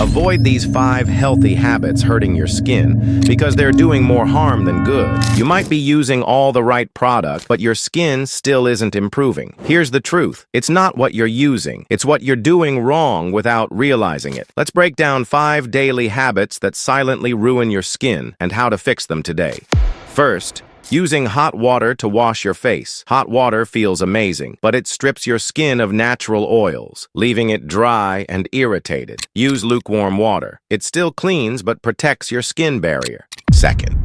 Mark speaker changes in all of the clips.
Speaker 1: Avoid these 5 healthy habits hurting your skin because they're doing more harm than good. You might be using all the right product, but your skin still isn't improving. Here's the truth. It's not what you're using. It's what you're doing wrong without realizing it. Let's break down 5 daily habits that silently ruin your skin and how to fix them today. First, using hot water to wash your face. Hot water feels amazing, but it strips your skin of natural oils, leaving it dry and irritated. Use lukewarm water. It still cleans but protects your skin barrier. Second,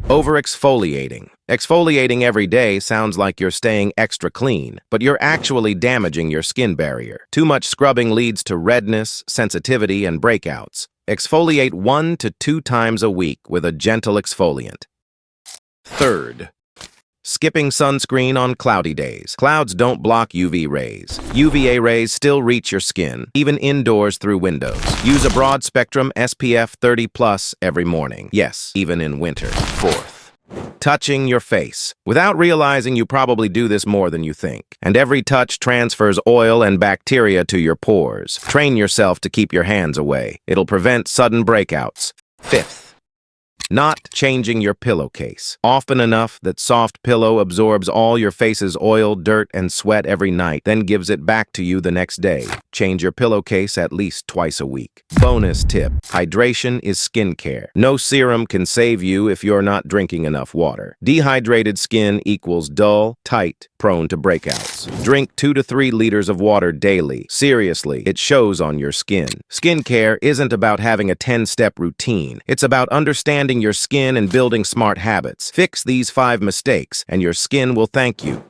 Speaker 1: over-exfoliating. Exfoliating every day sounds like you're staying extra clean, but you're actually damaging your skin barrier. Too much scrubbing leads to redness, sensitivity, and breakouts. Exfoliate 1 to 2 times a week with a gentle exfoliant. Third, skipping sunscreen on cloudy days. Clouds don't block UV rays. UVA rays still reach your skin, even indoors through windows. Use a broad-spectrum SPF 30+ every morning. Yes, even in winter. Fourth, touching your face. Without realizing, you probably do this more than you think. And every touch transfers oil and bacteria to your pores. Train yourself to keep your hands away. It'll prevent sudden breakouts. Fifth, not changing your pillowcase often enough that soft pillow absorbs all your face's oil, dirt, and sweat every night, then gives it back to you the next day. Change your pillowcase at least twice a week. Bonus tip: hydration is skincare. No serum can save you if you're not drinking enough water. Dehydrated skin equals dull, tight, prone to breakouts. Drink 2 to 3 liters of water daily. Seriously, it shows on your skin. Skincare isn't about having a 10-step routine. It's about understanding your skin and building smart habits. Fix these 5 mistakes, and your skin will thank you.